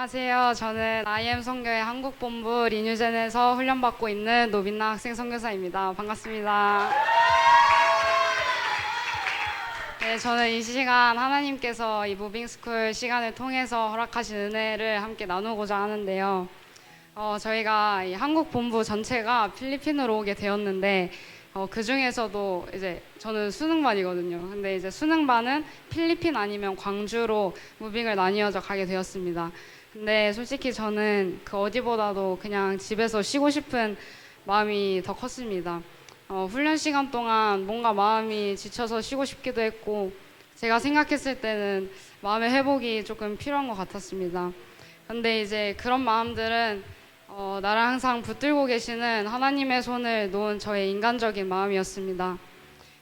안녕하세요. 저는 IM 선교회 한국본부 리뉴젠에서 훈련받고 있는 노빈나 학생 선교사입니다. 반갑습니다. 네, 저는 이 시간 하나님께서 이 무빙스쿨 시간을 통해서 허락하신 은혜를 함께 나누고자 하는데요. 저희가 이 한국본부 전체가 필리핀으로 오게 되었는데 그 중에서도 이제 저는 수능반이거든요. 근데 이제 수능반은 필리핀 아니면 광주로 무빙을 나뉘어져 가게 되었습니다. 근데 솔직히 저는 그 어디보다도 그냥 집에서 쉬고 싶은 마음이 더 컸습니다. 훈련 시간 동안 뭔가 마음이 지쳐서 쉬고 싶기도 했고, 제가 생각했을 때는 마음의 회복이 조금 필요한 것 같았습니다. 근데 이제 그런 마음들은 나를 항상 붙들고 계시는 하나님의 손을 놓은 저의 인간적인 마음이었습니다.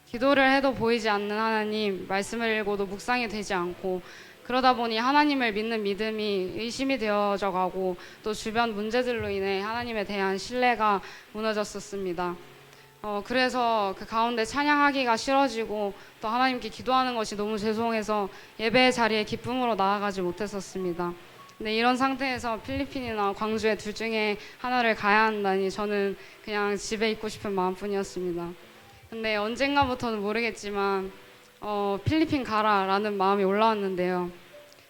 기도를 해도 보이지 않는 하나님, 말씀을 읽어도 묵상이 되지 않고, 그러다 보니 하나님을 믿는 믿음이 의심이 되어져 가고, 또 주변 문제들로 인해 하나님에 대한 신뢰가 무너졌었습니다. 그래서 그 가운데 찬양하기가 싫어지고, 또 하나님께 기도하는 것이 너무 죄송해서 예배의 자리에 기쁨으로 나아가지 못했었습니다. 근데 이런 상태에서 필리핀이나 광주의 둘 중에 하나를 가야 한다니 저는 그냥 집에 있고 싶은 마음뿐이었습니다. 근데 언젠가부터는 모르겠지만 필리핀 가라라는 마음이 올라왔는데요.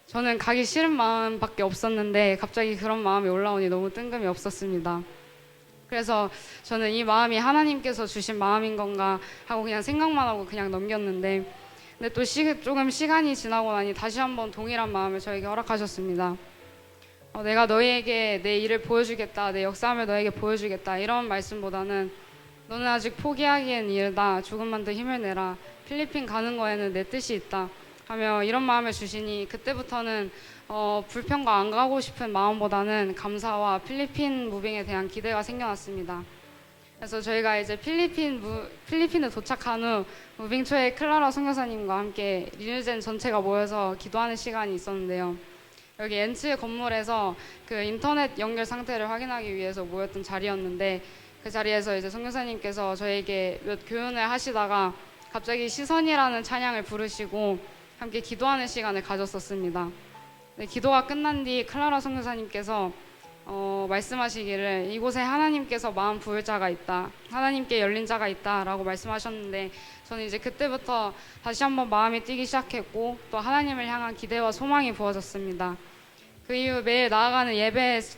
저는 가기 싫은 마음밖에 없었는데 갑자기 그런 마음이 올라오니 너무 뜬금이 없었습니다. 그래서 저는 이 마음이 하나님께서 주신 마음인 건가 하고 그냥 생각만 하고 그냥 넘겼는데, 근데 또 조금 시간이 지나고 나니 다시 한번 동일한 마음을 저에게 허락하셨습니다. 내가 너희에게 내 일을 보여주겠다, 내 역사함을 너에게 보여주겠다, 이런 말씀보다는 너는 아직 포기하기엔 이르다, 조금만 더 힘을 내라, 필리핀 가는 거에는 내 뜻이 있다 하며 이런 마음을 주시니, 그때부터는 불평과 안 가고 싶은 마음보다는 감사와 필리핀 무빙에 대한 기대가 생겨났습니다. 그래서 저희가 이제 필리핀에 도착한 후 무빙 초에 클라라 선교사님과 함께 리뉴젠 전체가 모여서 기도하는 시간이 있었는데요. 여기 엔츠 건물에서 그 인터넷 연결 상태를 확인하기 위해서 모였던 자리였는데, 그 자리에서 이제 선교사님께서 저에게 몇 교훈을 하시다가 갑자기 시선이라는 찬양을 부르시고 함께 기도하는 시간을 가졌었습니다. 네, 기도가 끝난 뒤 클라라 선교사님께서 말씀하시기를 이곳에 하나님께서 마음 부을 자가 있다, 하나님께 열린 자가 있다 라고 말씀하셨는데, 저는 이제 그때부터 다시 한번 마음이 뛰기 시작했고, 또 하나님을 향한 기대와 소망이 부어졌습니다. 그 이후 매일 나아가는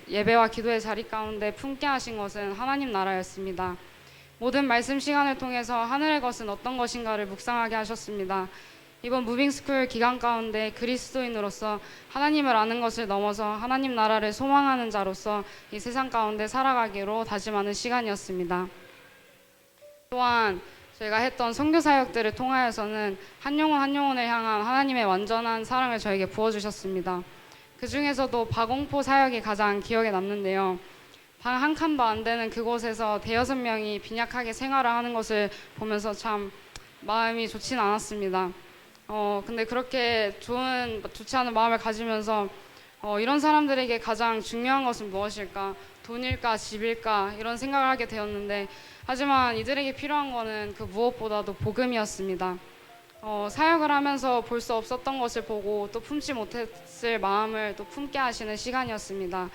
예배와 기도의 자리 가운데 품게 하신 것은 하나님 나라였습니다. 모든 말씀 시간을 통해서 하늘의 것은 어떤 것인가를 묵상하게 하셨습니다. 이번 무빙스쿨 기간 가운데 그리스도인으로서 하나님을 아는 것을 넘어서 하나님 나라를 소망하는 자로서 이 세상 가운데 살아가기로 다짐하는 시간이었습니다. 또한 저희가 했던 선교 사역들을 통하여서는 한 영혼 한 영혼을 향한 하나님의 완전한 사랑을 저에게 부어주셨습니다. 그 중에서도 바공포 사역이 가장 기억에 남는데요. 방 한 칸도 안 되는 그곳에서 대여섯 명이 빈약하게 생활을 하는 것을 보면서 참 마음이 좋진 않았습니다. 근데 그렇게 좋지 않은 마음을 가지면서 이런 사람들에게 가장 중요한 것은 무엇일까? 돈일까? 집일까? 이런 생각을 하게 되었는데, 하지만 이들에게 필요한 것은 그 무엇보다도 복음이었습니다. 사역을 하면서 볼 수 없었던 것을 보고 또 품지 못했을 마음을 또 품게 하시는 시간이었습니다.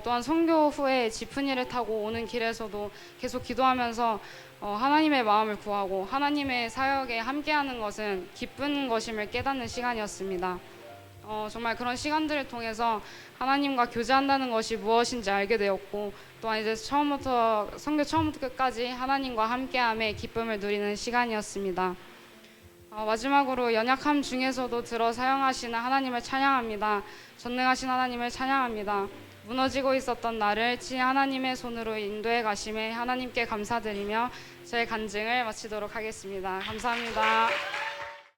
또한 선교 후에 지프니를 타고 오는 길에서도 계속 기도하면서 하나님의 마음을 구하고 하나님의 사역에 함께하는 것은 기쁜 것임을 깨닫는 시간이었습니다. 정말 그런 시간들을 통해서 하나님과 교제한다는 것이 무엇인지 알게 되었고, 또한 이제 선교 처음부터 끝까지 하나님과 함께함의 기쁨을 누리는 시간이었습니다. 마지막으로 연약함 중에서도 들어 사용하시는 하나님을 찬양합니다. 전능하신 하나님을 찬양합니다. 무너지고 있었던 나를 친히 하나님의 손으로 인도해 가심에 하나님께 감사드리며 저의 간증을 마치도록 하겠습니다. 감사합니다.